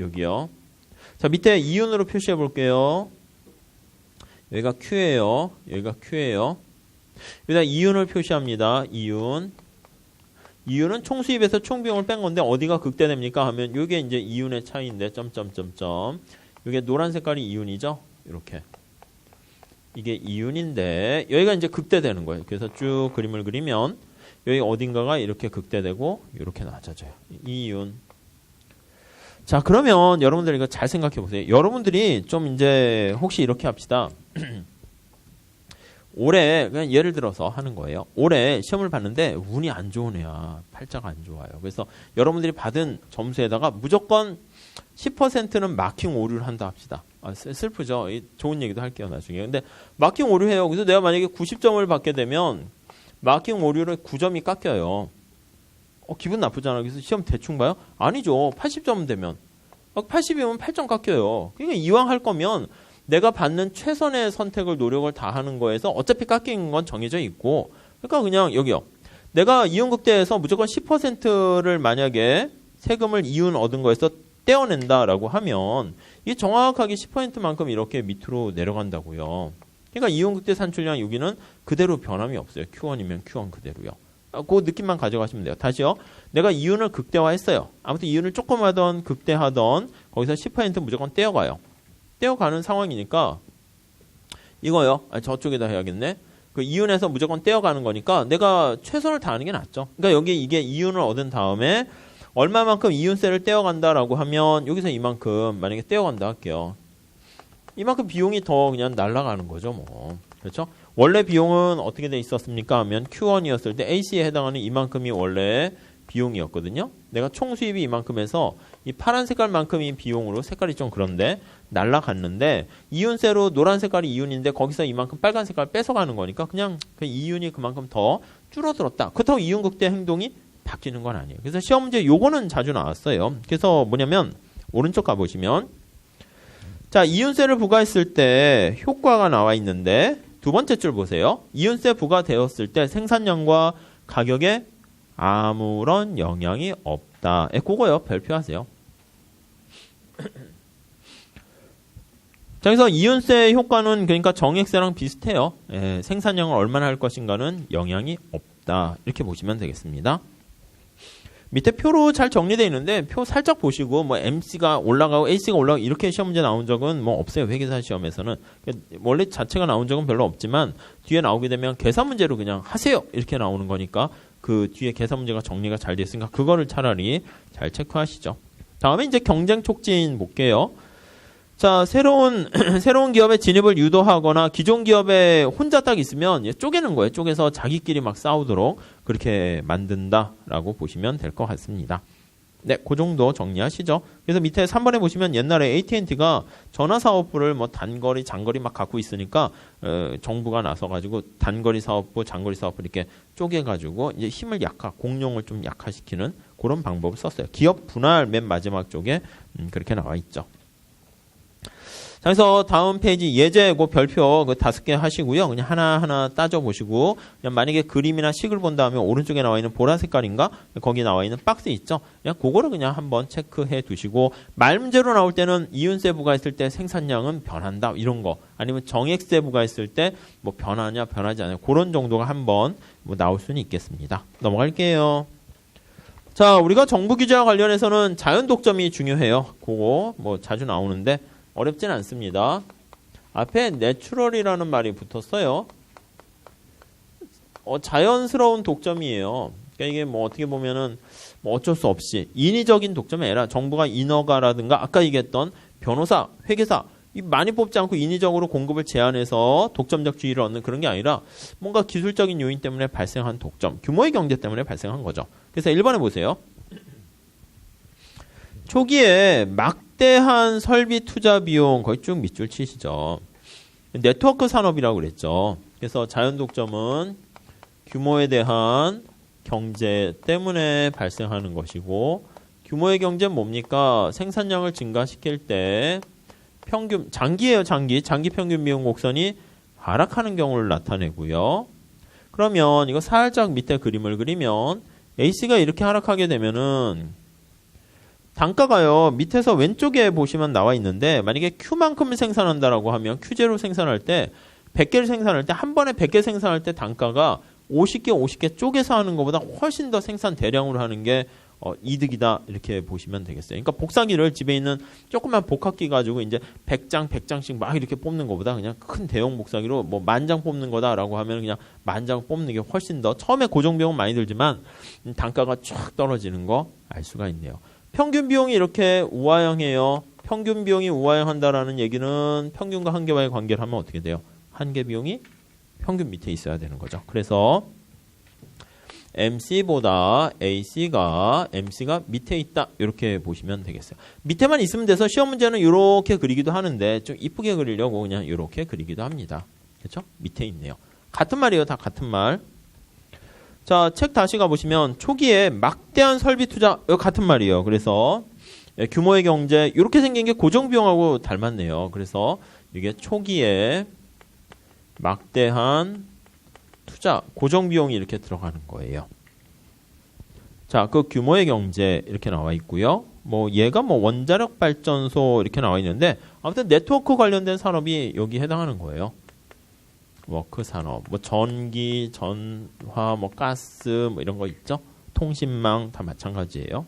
여기요. 자, 밑에 이윤으로 표시해 볼게요. 여기가 Q예요. 여기가 Q예요. 여기다 이윤을 표시합니다. 이윤은 총수입에서 총비용을 뺀 건데 어디가 극대됩니까? 하면 이게 이제 이윤의 차이인데 점점점점. 이게 노란 색깔이 이윤이죠? 이렇게. 이게 이윤인데 여기가 이제 극대되는 거예요. 그래서 쭉 그림을 그리면 여기 어딘가가 이렇게 극대되고 이렇게 낮아져요. 이윤. 자, 그러면 여러분들 이거 잘 생각해 보세요. 여러분들이 좀 이제 혹시 이렇게 합시다. 올해 그냥 예를 들어서 하는 거예요. 올해 시험을 봤는데 운이 안 좋은 애야. 팔자가 안 좋아요. 그래서 여러분들이 받은 점수에다가 무조건 10%는 마킹 오류를 한다 합시다. 슬프죠. 좋은 얘기도 할게요 나중에. 근데 마킹 오류해요. 그래서 내가 만약에 90점을 받게 되면 마킹 오류를 9점이 깎여요. 기분 나쁘잖아요. 그래서 시험 대충 봐요? 아니죠. 80점 되면 80이면 8점 깎여요. 그러니까 이왕 할 거면 내가 받는 최선의 선택을 노력을 다 하는 거에서 어차피 깎이는 건 정해져 있고 그러니까 그냥 여기요. 내가 이윤극대에서 무조건 10%를 만약에 세금을 이윤 얻은 거에서 떼어낸다라고 하면 이게 정확하게 10%만큼 이렇게 밑으로 내려간다고요. 그러니까 이윤극대 산출량 여기는 그대로 변함이 없어요. Q1이면 Q1 그대로요. 그 느낌만 가져가시면 돼요. 다시요. 내가 이윤을 극대화했어요. 아무튼 이윤을 조금 하던 극대하던 거기서 10% 무조건 떼어가요. 떼어가는 상황이니까 이거요. 저쪽에다 해야겠네. 그 이윤에서 무조건 떼어가는 거니까 내가 최선을 다하는 게 낫죠. 그러니까 여기 이게 이윤을 얻은 다음에 얼마만큼 이윤세를 떼어간다라고 하면 여기서 이만큼 만약에 떼어간다 할게요. 이만큼 비용이 더 그냥 날아가는 거죠. 뭐. 그렇죠? 원래 비용은 어떻게 돼 있었습니까? 하면 Q1이었을 때 AC에 해당하는 이만큼이 원래 비용이었거든요. 내가 총 수입이 이만큼 해서 이 파란 색깔만큼이 비용으로 색깔이 좀 그런데 날아갔는데 이윤세로 노란 색깔이 이윤인데 거기서 이만큼 빨간 색깔 뺏어가는 거니까 그냥 그 이윤이 그만큼 더 줄어들었다. 그렇다고 이윤극대 행동이 바뀌는 건 아니에요. 그래서 시험 문제 요거는 자주 나왔어요. 그래서 뭐냐면 오른쪽 가보시면 자 이윤세를 부과했을 때 효과가 나와 있는데 두 번째 줄 보세요. 이윤세 부과되었을 때 생산량과 가격에 아무런 영향이 없다. 그거요. 별표하세요. 자, 그래서 이윤세 효과는 그러니까 정액세랑 비슷해요. 생산량을 얼마나 할 것인가는 영향이 없다. 이렇게 보시면 되겠습니다. 밑에 표로 잘 정리되어 있는데 표 살짝 보시고 뭐 MC가 올라가고 AC가 올라가고 이렇게 시험 문제 나온 적은 뭐 없어요. 회계사 시험에서는. 원래 자체가 나온 적은 별로 없지만 뒤에 나오게 되면 계산 문제로 그냥 하세요. 이렇게 나오는 거니까 그 뒤에 계산 문제가 정리가 잘 됐으니까 그거를 차라리 잘 체크하시죠. 다음에 이제 경쟁 촉진 볼게요. 자, 새로운 기업의 진입을 유도하거나 기존 기업에 혼자 딱 있으면 쪼개는 거예요. 쪼개서 자기끼리 막 싸우도록 그렇게 만든다라고 보시면 될 것 같습니다. 네, 그 정도 정리하시죠. 그래서 밑에 3번에 보시면 옛날에 AT&T가 전화사업부를 뭐 단거리, 장거리 막 갖고 있으니까 정부가 나서가지고 단거리 사업부, 장거리 사업부 이렇게 쪼개가지고 이제 힘을 공룡을 좀 약화시키는 그런 방법을 썼어요. 기업 분할 맨 마지막 쪽에 그렇게 나와 있죠. 자, 그래서 다음 페이지 예제 그 별표 그 5개 하시고요. 그냥 하나하나 따져보시고 그냥 만약에 그림이나 식을 본다 하면 오른쪽에 나와 있는 보라 색깔인가? 거기 나와 있는 박스 있죠? 그냥 그거를 그냥 한번 체크해 두시고 말 문제로 나올 때는 이윤세 부과했을 때 생산량은 변한다 이런 거 아니면 정액세 부과했을 때 뭐 변하냐 변하지 않냐 그런 정도가 한번 뭐 나올 수는 있겠습니다. 넘어갈게요. 자, 우리가 정부 규제와 관련해서는 자연 독점이 중요해요. 그거 뭐 자주 나오는데 어렵진 않습니다. 앞에 내추럴이라는 말이 붙었어요. 자연스러운 독점이에요. 그러니까 이게 뭐 어떻게 보면은 뭐 어쩔 수 없이 인위적인 독점이 아니라 정부가 인허가라든가 아까 얘기했던 변호사, 회계사 많이 뽑지 않고 인위적으로 공급을 제한해서 독점적 지위를 얻는 그런 게 아니라 뭔가 기술적인 요인 때문에 발생한 독점, 규모의 경제 때문에 발생한 거죠. 그래서 1번에 보세요. 초기에 막대한 설비 투자 비용 거의 쭉 밑줄 치시죠. 네트워크 산업이라고 그랬죠. 그래서 자연독점은 규모에 대한 경제 때문에 발생하는 것이고, 규모의 경제는 뭡니까? 생산량을 증가시킬 때 평균, 장기예요, 장기 평균 비용 곡선이 하락하는 경우를 나타내고요. 그러면 이거 살짝 밑에 그림을 그리면 AC가 이렇게 하락하게 되면은 단가가요, 밑에서 왼쪽에 보시면 나와 있는데, 만약에 Q만큼 생산한다라고 하면 Q제로 생산할 때 100개를 생산할 때, 한 번에 100개 생산할 때 단가가 50개 쪼개서 하는 것보다 훨씬 더 생산 대량으로 하는 게 이득이다, 이렇게 보시면 되겠어요. 그러니까 복사기를 집에 있는 조그만 복합기 가지고 이제 100장씩 막 이렇게 뽑는 것보다 그냥 큰 대형 복사기로 뭐 10,000장 뽑는 거다라고 하면 그냥 10,000장 뽑는 게 훨씬 더, 처음에 고정 비용은 많이 들지만 단가가 쫙 떨어지는 거 알 수가 있네요. 평균 비용이 이렇게 우하향해요. 평균 비용이 우하향한다라는 얘기는 평균과 한계와의 관계를 하면 어떻게 돼요? 한계 비용이 평균 밑에 있어야 되는 거죠. 그래서 MC보다 MC가 밑에 있다, 이렇게 보시면 되겠어요. 밑에만 있으면 돼서 시험 문제는 이렇게 그리기도 하는데 좀 이쁘게 그리려고 그냥 이렇게 그리기도 합니다. 그렇죠? 밑에 있네요. 같은 말이에요. 다 같은 말. 자, 책 다시 가보시면 초기에 막대한 설비 투자, 이거 같은 말이에요. 그래서 규모의 경제, 이렇게 생긴 게 고정비용하고 닮았네요. 그래서 이게 초기에 막대한 투자, 고정비용이 이렇게 들어가는 거예요. 자, 그 규모의 경제 이렇게 나와 있고요. 뭐 얘가 뭐 원자력 발전소 이렇게 나와 있는데, 아무튼 네트워크 관련된 산업이 여기 해당하는 거예요. 워크 산업, 뭐 전기, 전화, 뭐 가스, 뭐 이런 거 있죠. 통신망 다 마찬가지예요.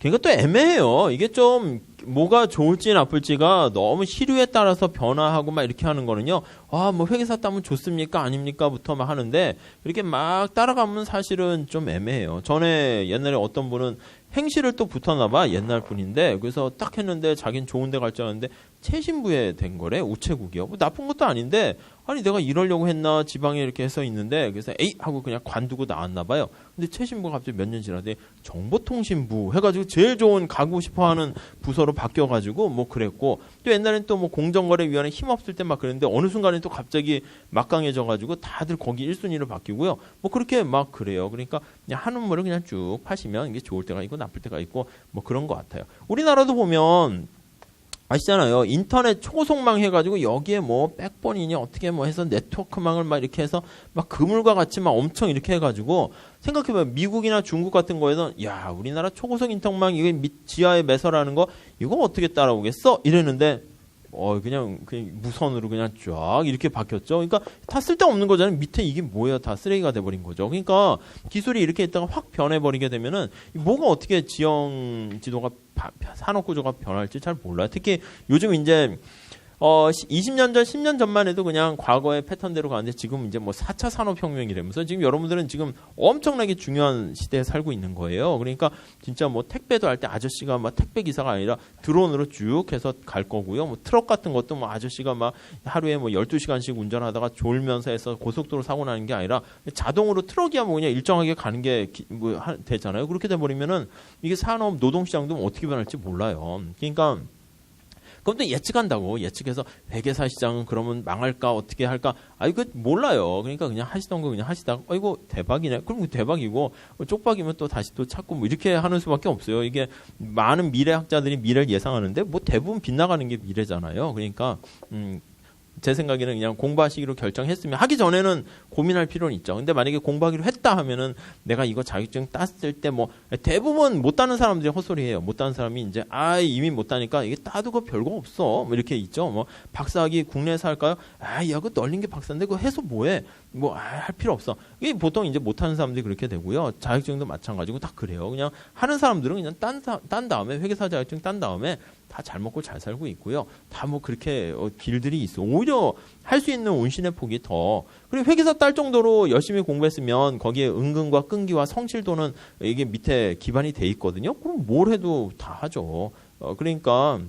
그러니까 또 애매해요. 이게 좀 뭐가 좋을지 나쁠지가 너무 시류에 따라서 변화하고 막 이렇게 하는 거는요. 아, 뭐 회계사 따면 좋습니까? 아닙니까?부터 막 하는데, 이렇게 막 따라가면 사실은 좀 애매해요. 전에 옛날에 어떤 분은 행시를 또 붙었나 봐. 옛날 분인데. 그래서 딱 했는데 자기는 좋은 데 갈 줄 알았는데 최신부에 된 거래. 우체국이요. 뭐 나쁜 것도 아닌데, 아니 내가 이러려고 했나, 지방에 이렇게 해서 있는데, 그래서 에이 하고 그냥 관두고 나왔나 봐요. 근데 최신부가 갑자기 몇 년 지나더니 정보통신부 해가지고 제일 좋은, 가고 싶어하는 부서로 바뀌어가지고 뭐 그랬고, 또 옛날엔 또 뭐 공정거래위원회 힘없을 때 막 그랬는데 어느 순간에 또 갑자기 막강해져가지고 다들 거기 1순위로 바뀌고요. 뭐 그렇게 막 그래요. 그러니까 그냥 하는 말을 그냥 쭉 파시면 이게 좋을 때가 있고 나쁠 때가 있고 뭐 그런 것 같아요. 우리나라도 보면 아시잖아요. 인터넷 초고속망 해가지고 여기에 뭐 백본이니 어떻게 뭐 해서 네트워크망을 막 이렇게 해서 막 그물과 같이 막 엄청 이렇게 해가지고, 생각해봐요. 미국이나 중국 같은 거에서 야, 우리나라 초고속 인터넷망 이게 지하에 매설하는 거 이거 어떻게 따라오겠어? 이랬는데 그냥 무선으로 그냥 쫙 이렇게 바뀌었죠. 그러니까 다 쓸데없는 거잖아요. 밑에 이게 뭐야, 다 쓰레기가 돼버린 거죠. 그러니까 기술이 이렇게 있다가 확 변해버리게 되면은 뭐가 어떻게 지형 지도가 산업 구조가 변할지 잘 몰라요. 특히 요즘 이제 20년 전, 10년 전만 해도 그냥 과거의 패턴대로 가는데, 지금 이제 뭐 4차 산업혁명이라면서 지금 여러분들은 지금 엄청나게 중요한 시대에 살고 있는 거예요. 그러니까 진짜 뭐 택배도 할 때 아저씨가 막 택배 기사가 아니라 드론으로 쭉 해서 갈 거고요. 뭐 트럭 같은 것도 뭐 아저씨가 막 하루에 뭐 12시간씩 운전하다가 졸면서 해서 고속도로 사고 나는 게 아니라 자동으로 트럭이야 뭐 그냥 일정하게 가는 게 되잖아요. 그렇게 돼버리면은 이게 산업 노동시장도 어떻게 변할지 몰라요. 그러니까 그럼 또 예측한다고, 예측해서 회계사 시장은 그러면 망할까 어떻게 할까, 이거 몰라요. 그러니까 그냥 하시던 거 그냥 하시다가 이거 대박이네, 그럼 대박이고, 쪽박이면 또 다시 또 찾고 뭐 이렇게 하는 수밖에 없어요. 이게 많은 미래학자들이 미래를 예상하는데 뭐 대부분 빗나가는 게 미래잖아요. 그러니까 제 생각에는 그냥 공부하시기로 결정했으면 하기 전에는 고민할 필요는 있죠. 근데 만약에 공부하기로 했다 하면은 내가 이거 자격증 땄을 때 뭐 대부분 못 따는 사람들이 헛소리해요. 못 따는 사람이 이제 이미 못 따니까 이게 따도 그 별거 없어 뭐 이렇게 있죠. 뭐 박사학위 국내에서 할까요? 야, 그거 널린 게 박사인데 그거 해서 뭐해? 뭐 할 필요 없어. 이게 보통 이제 못 하는 사람들이 그렇게 되고요. 자격증도 마찬가지고 다 그래요. 그냥 하는 사람들은 그냥 딴 다음에 회계사 자격증 딴 다음에 다 잘 먹고 잘 살고 있고요. 다 뭐 그렇게 길들이 있어. 오히려 할 수 있는 운신의 폭이 더. 그리고 회계사 딸 정도로 열심히 공부했으면 거기에 은근과 끈기와 성실도는 이게 밑에 기반이 돼 있거든요. 그럼 뭘 해도 다 하죠. 그러니까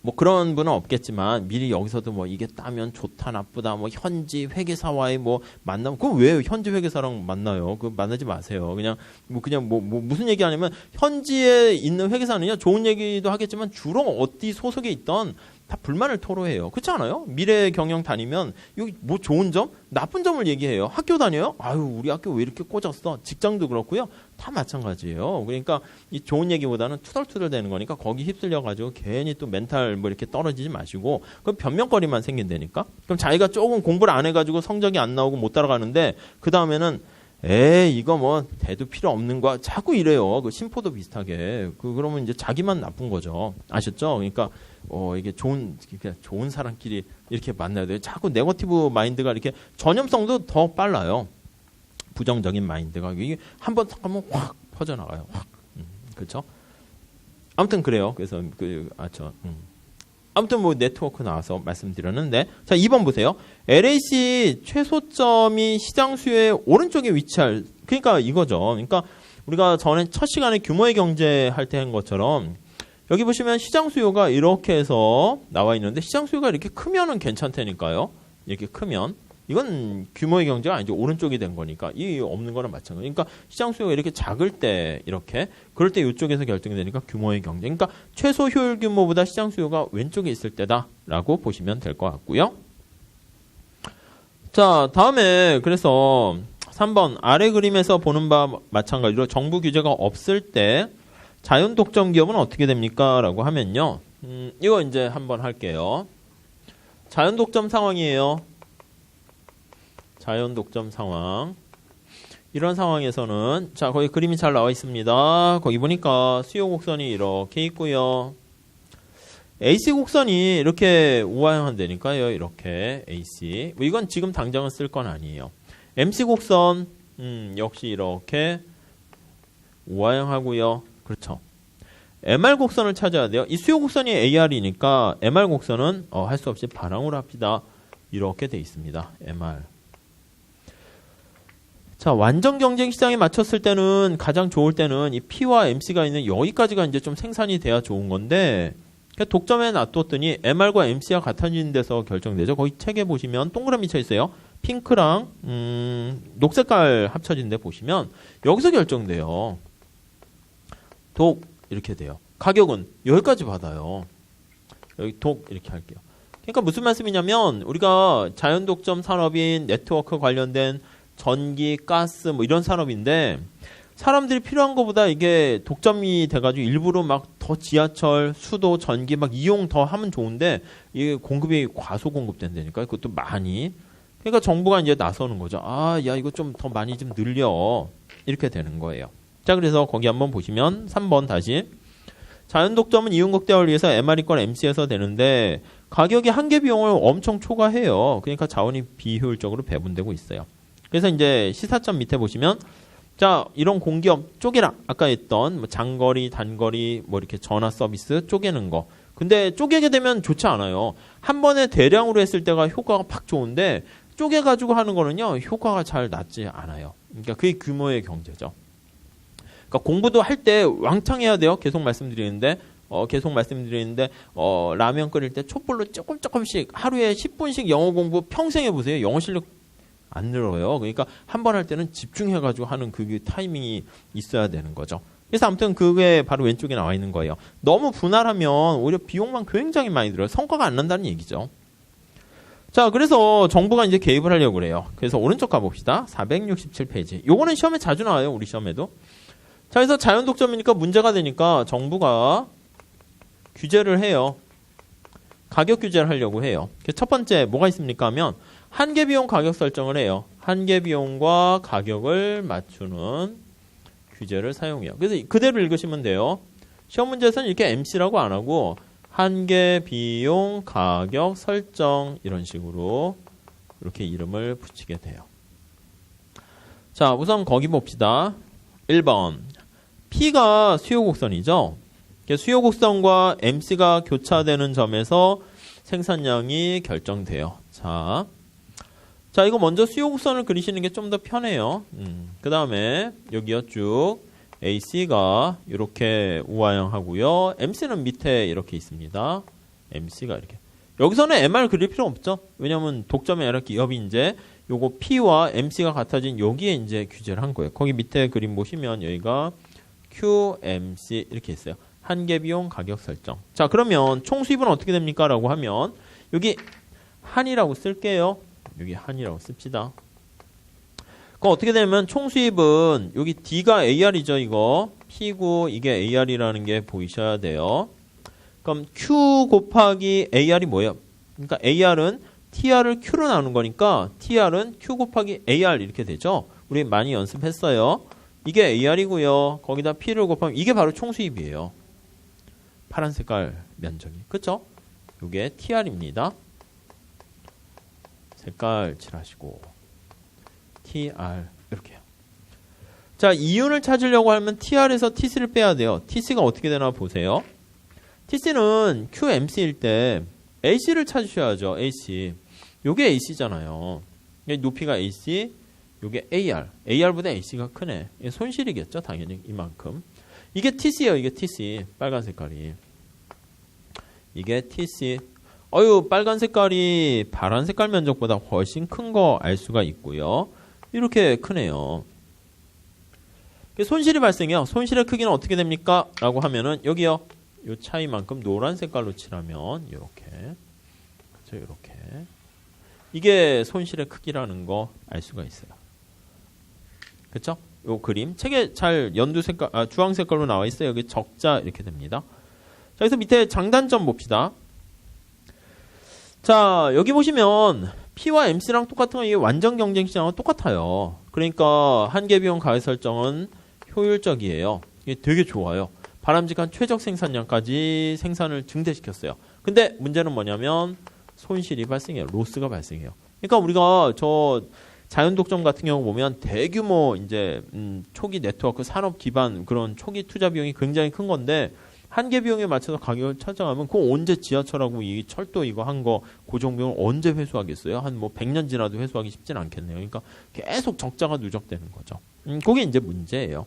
뭐 그런 분은 없겠지만 미리 여기서도 뭐 이게 따면 좋다 나쁘다 뭐 현지 회계사와의 뭐 만남 그럼 왜 현지 회계사랑 만나요? 그 만나지 마세요. 그냥 뭐 무슨 얘기 하냐면 현지에 있는 회계사는요 좋은 얘기도 하겠지만 주로 어디 소속에 있던 다 불만을 토로해요. 그렇지 않아요? 미래 경영 다니면 여기 뭐 좋은 점, 나쁜 점을 얘기해요. 학교 다녀요? 아유 우리 학교 왜 이렇게 꽂았어? 직장도 그렇고요. 다 마찬가지예요. 그러니까 이 좋은 얘기보다는 투덜투덜 되는 거니까 거기 휩쓸려 가지고 괜히 또 멘탈 뭐 이렇게 떨어지지 마시고 그럼 변명거리만 생긴다니까. 그럼 자기가 조금 공부를 안 해가지고 성적이 안 나오고 못 따라가는데 그 다음에는 에이 이거 뭐 대도 필요 없는 거야. 자꾸 이래요. 그 심포도 비슷하게. 그러면 이제 자기만 나쁜 거죠. 아셨죠? 그러니까 이게 좋은 사람끼리 이렇게 만나야 돼요. 자꾸 네거티브 마인드가 이렇게 전염성도 더 빨라요. 부정적인 마인드가 이게 한번 하면 확 퍼져나가요. 확. 그렇죠? 아무튼 그래요. 그래서 아무튼 뭐 네트워크 나와서 말씀드렸는데 자 2번 보세요. LAC 최소점이 시장 수요의 오른쪽에 위치할 그러니까 이거죠. 그러니까 우리가 전에 첫 시간에 규모의 경제 할 때 한 것처럼 여기 보시면 시장 수요가 이렇게 해서 나와 있는데 시장 수요가 이렇게 크면은 괜찮다니까요. 이렇게 크면 이건 규모의 경제가 아니죠. 오른쪽이 된 거니까 이 없는 거랑 마찬가지. 그러니까 시장 수요가 이렇게 작을 때 이렇게 그럴 때 이쪽에서 결정이 되니까 규모의 경제. 그러니까 최소 효율 규모보다 시장 수요가 왼쪽에 있을 때다라고 보시면 될 것 같고요. 자 다음에 그래서 3번 아래 그림에서 보는 바와 마찬가지로 정부 규제가 없을 때 자연 독점 기업은 어떻게 됩니까? 라고 하면요. 이거 이제 한번 할게요. 자연 독점 상황이에요. 자연 독점 상황. 이런 상황에서는 자 거기 그림이 잘 나와 있습니다. 거기 보니까 수요 곡선이 이렇게 있고요. AC 곡선이 이렇게 우하향한다니까요. 이렇게 AC. 이건 지금 당장은 쓸 건 아니에요. MC 곡선 역시 이렇게 우하향하고요. 그렇죠. MR 곡선을 찾아야 돼요. 이 수요 곡선이 AR이니까 MR 곡선은 할 수 없이 반항으로 합시다. 이렇게 돼 있습니다. MR. 자, 완전 경쟁 시장에 맞췄을 때는 가장 좋을 때는 이 P와 MC가 있는 여기까지가 이제 좀 생산이 돼야 좋은 건데 독점에 놔뒀더니 MR과 MC가 같아지는 데서 결정되죠. 거기 책에 보시면 동그라미 쳐 있어요. 핑크랑 녹색깔 합쳐진 데 보시면 여기서 결정돼요. 독 이렇게 돼요. 가격은 여기까지 받아요. 여기 독 이렇게 할게요. 그러니까 무슨 말씀이냐면 우리가 자연 독점 산업인 네트워크 관련된 전기, 가스 뭐 이런 산업인데 사람들이 필요한 것보다 이게 독점이 돼가지고 일부러 막 더 지하철, 수도, 전기 막 이용 더 하면 좋은데 이게 공급이 과소 공급된다니까 그것도 많이. 그러니까 정부가 이제 나서는 거죠. 아, 야 이거 좀 더 많이 좀 늘려 이렇게 되는 거예요. 자, 그래서 거기 한번 보시면 3번 다시 자연 독점은 이윤 극대화를 위해서 MR이권 MC에서 되는데 가격이 한계 비용을 엄청 초과해요. 그러니까 자원이 비효율적으로 배분되고 있어요. 그래서 이제 시사점 밑에 보시면 자 이런 공기업 쪼개라 아까 했던 뭐 장거리 단거리 뭐 이렇게 전화 서비스 쪼개는 거 근데 쪼개게 되면 좋지 않아요. 한 번에 대량으로 했을 때가 효과가 팍 좋은데 쪼개가지고 하는 거는요 효과가 잘 낮지 않아요. 그러니까 그게 규모의 경제죠. 그러니까 공부도 할 때 왕창 해야 돼요. 계속 말씀드리는데 라면 끓일 때 촛불로 조금씩 하루에 10분씩 영어 공부 평생 해보세요. 영어 실력 안 늘어요. 그러니까 한 번 할 때는 집중해가지고 하는 그 타이밍이 있어야 되는 거죠. 그래서 아무튼 그게 바로 왼쪽에 나와 있는 거예요. 너무 분할하면 오히려 비용만 굉장히 많이 들어요. 성과가 안 난다는 얘기죠. 자, 그래서 정부가 이제 개입을 하려고 그래요. 그래서 오른쪽 가봅시다. 467페이지. 요거는 시험에 자주 나와요. 우리 시험에도. 자, 그래서 자연 독점이니까 문제가 되니까 정부가 규제를 해요. 가격 규제를 하려고 해요. 첫 번째 뭐가 있습니까 하면 한계 비용 가격 설정을 해요. 한계 비용과 가격을 맞추는 규제를 사용해요. 그래서 그대로 읽으시면 돼요. 시험 문제에서는 이렇게 MC라고 안 하고 한계 비용 가격 설정 이런 식으로 이렇게 이름을 붙이게 돼요. 자, 우선 거기 봅시다. 1번 P가 수요 곡선이죠. 수요 곡선과 MC가 교차되는 점에서 생산량이 결정돼요. 자, 이거 먼저 수요 곡선을 그리시는 게 좀 더 편해요. 그 다음에 여기요 쭉 AC가 이렇게 우하향하고요. MC는 밑에 이렇게 있습니다. MC가 이렇게. 여기서는 MR 그릴 필요 없죠. 왜냐면 독점의 아니라 기업이 이제 요거 P와 MC가 같아진 여기에 이제 규제를 한 거예요. 거기 밑에 그림 보시면 여기가 QMC 이렇게 있어요. 한계 비용 가격 설정. 자, 그러면 총 수입은 어떻게 됩니까? 라고 하면 여기 한이라고 쓸게요. 여기 한이라고 씁시다. 그럼 어떻게 되면 총 수입은 여기 D가 AR이죠, 이거. P고 이게 AR이라는 게 보이셔야 돼요. 그럼 Q 곱하기 AR이 뭐예요? 그러니까 AR은 TR을 Q로 나눈 거니까 TR은 Q 곱하기 AR 이렇게 되죠. 우리 많이 연습했어요. 이게 AR이고요. 거기다 P를 곱하면 이게 바로 총 수입이에요. 파란 색깔 면적이. 그쵸? 이게 TR입니다. 색깔 칠하시고 TR 이렇게요. 자, 이윤을 찾으려고 하면 TR에서 TC를 빼야 돼요. TC가 어떻게 되나 보세요. TC는 QMC일 때 AC를 찾으셔야죠. AC. 요게 AC잖아요. 높이가 AC, 요게 AR. AR보다 AC가 크네. 손실이겠죠, 당연히 이만큼. 이게 TC예요. 이게 TC. 빨간 색깔이. 이게 TC. 빨간 색깔이 파란 색깔 면적보다 훨씬 큰 거 알 수가 있고요. 이렇게 크네요. 손실이 발생해요. 손실의 크기는 어떻게 됩니까? 라고 하면은 여기요. 요 차이만큼 노란 색깔로 칠하면 이렇게. 그렇죠? 이렇게. 이게 손실의 크기라는 거 알 수가 있어요. 그렇죠? 요 그림 책에 잘 연두 색깔, 주황 색깔로 나와 있어요. 여기 적자 이렇게 됩니다. 자, 그래서 밑에 장단점 봅시다. 자, 여기 보시면 P와 MC랑 똑같은 건 이게 완전 경쟁 시장은 똑같아요. 그러니까 한계 비용 가격 설정은 효율적이에요. 이게 되게 좋아요. 바람직한 최적 생산량까지 생산을 증대시켰어요. 근데 문제는 뭐냐면 손실이 발생해요. 로스가 발생해요. 그러니까 우리가 저 자연독점 같은 경우 보면 대규모 이제 초기 네트워크 산업 기반 그런 초기 투자 비용이 굉장히 큰 건데 한계 비용에 맞춰서 가격을 찾아가면 그거 언제 지하철하고 이 철도 이거 한 거 고정 비용을 언제 회수하겠어요? 한 뭐 100년 지나도 회수하기 쉽진 않겠네요. 그러니까 계속 적자가 누적되는 거죠. 그게 이제 문제예요.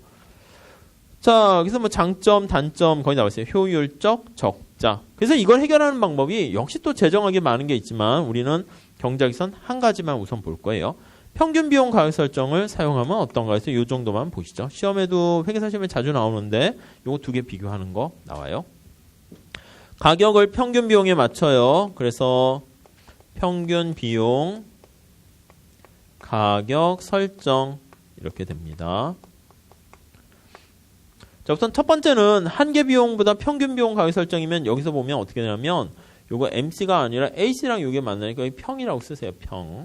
자, 그래서 뭐 장점, 단점 거의 나와 있어요. 효율적, 적자. 그래서 이걸 해결하는 방법이 역시 또 재정하게 많은 게 있지만 우리는 경작에선 한 가지만 우선 볼 거예요. 평균 비용 가격 설정을 사용하면 어떤가 해서 이 정도만 보시죠. 시험에도 회계사 시험에 자주 나오는데 요거 두 개 비교하는 거 나와요. 가격을 평균 비용에 맞춰요. 그래서 평균 비용 가격 설정 이렇게 됩니다. 자, 우선 첫 번째는 한계 비용보다 평균 비용 가격 설정이면 여기서 보면 어떻게 되냐면 요거 MC가 아니라 AC랑 요게 만나니까 여기 평이라고 쓰세요. 평.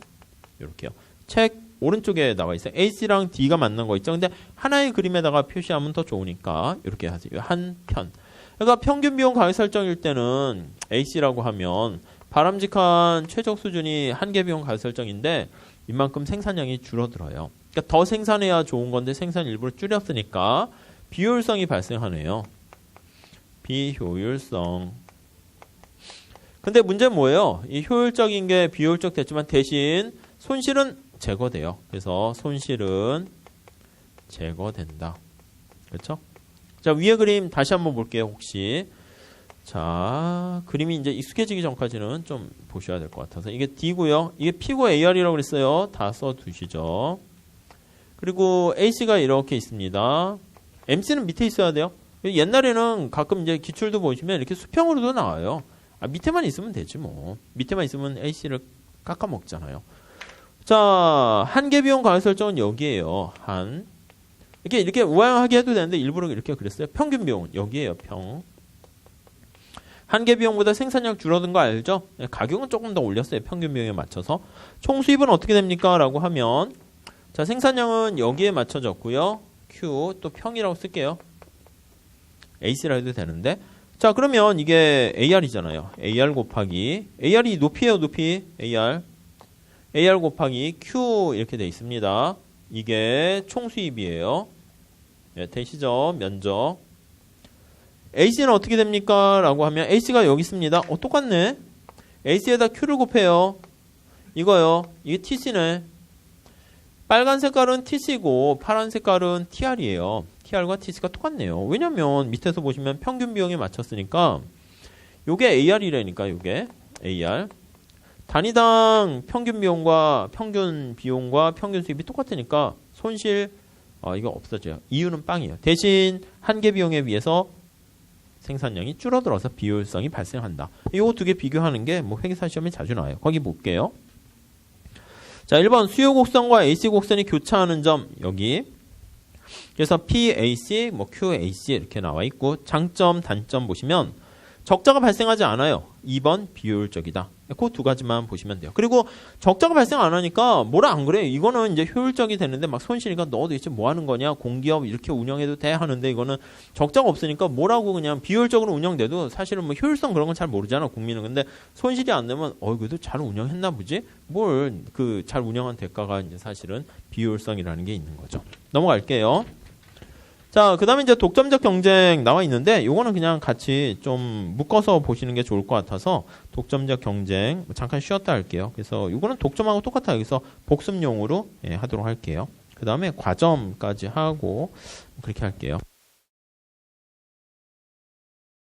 이렇게요. 책 오른쪽에 나와 있어요. AC랑 D가 만난 거 있죠. 근데 하나의 그림에다가 표시하면 더 좋으니까 이렇게 하세요. 한 편. 그러니까 평균 비용 가격 설정일 때는 AC라고 하면 바람직한 최적 수준이 한계 비용 가격 설정인데 이만큼 생산량이 줄어들어요. 그러니까 더 생산해야 좋은 건데 생산 일부를 줄였으니까 비효율성이 발생하네요. 비효율성. 근데 문제는 뭐예요? 이 효율적인 게 비효율적 됐지만 대신 손실은 제거돼요. 그래서 손실은 제거된다. 그렇죠? 자, 위에 그림 다시 한번 볼게요. 혹시 자, 그림이 이제 익숙해지기 전까지는 좀 보셔야 될 것 같아서 이게 D고요. 이게 P고 AR이라고 그랬어요. 다 써두시죠. 그리고 AC가 이렇게 있습니다. MC는 밑에 있어야 돼요. 옛날에는 가끔 이제 기출도 보시면 이렇게 수평으로도 나와요. 밑에만 있으면 되지 뭐. 밑에만 있으면 AC를 깎아 먹잖아요. 자, 한계 비용 가격 설정은 여기에요. 이렇게 우아하게 해도 되는데 일부러 이렇게 그랬어요. 평균 비용은 여기에요. 평. 한계 비용보다 생산량 줄어든 거 알죠? 가격은 조금 더 올렸어요. 평균 비용에 맞춰서. 총 수입은 어떻게 됩니까? 라고 하면 자, 생산량은 여기에 맞춰졌고요. Q 또 평이라고 쓸게요. AC라 해도 되는데 자, 그러면 이게 AR이잖아요. AR 곱하기 AR이 높이에요. 높이 AR 곱하기 Q 이렇게 돼 있습니다. 이게 총 수입이에요. 네, 되시죠? 면적. AC는 어떻게 됩니까? 라고 하면 AC가 여기 있습니다. 똑같네. AC에다 Q를 곱해요. 이거요. 이게 TC네. 빨간 색깔은 TC고 파란 색깔은 TR이에요. TR과 TC가 똑같네요. 왜냐면 밑에서 보시면 평균 비용에 맞췄으니까 요게 AR이라니까, 요게 AR. 단위당 평균 비용과 평균 수입이 똑같으니까 손실 이거 없어져요. 이유는 빵이에요. 대신 한계 비용에 비해서 생산량이 줄어들어서 비효율성이 발생한다. 이거 두 개 비교하는 게 뭐 회계사 시험에 자주 나와요. 거기 볼게요. 자, 1번 수요 곡선과 AC 곡선이 교차하는 점 여기. 그래서 PAC, 뭐 QAC 이렇게 나와 있고 장점, 단점 보시면 적자가 발생하지 않아요. 2번 비효율적이다. 그 두 가지만 보시면 돼요. 그리고 적자가 발생 안 하니까 뭐라 안 그래요. 이거는 이제 효율적이 되는데 막 손실이니까 너 도대체 뭐 하는 거냐. 공기업 이렇게 운영해도 돼 하는데 이거는 적자가 없으니까 뭐라고 그냥 비효율적으로 운영돼도 사실은 뭐 효율성 그런 건 잘 모르잖아. 국민은. 근데 손실이 안 되면 그래도 잘 운영했나 보지? 뭘 그 잘 운영한 대가가 이제 사실은 비효율성이라는 게 있는 거죠. 넘어갈게요. 자, 그 다음에 이제 독점적 경쟁 나와 있는데, 요거는 그냥 같이 좀 묶어서 보시는 게 좋을 것 같아서, 독점적 경쟁, 잠깐 쉬었다 할게요. 그래서 요거는 독점하고 똑같아요. 그래서 복습용으로 하도록 할게요. 그 다음에 과점까지 하고, 그렇게 할게요.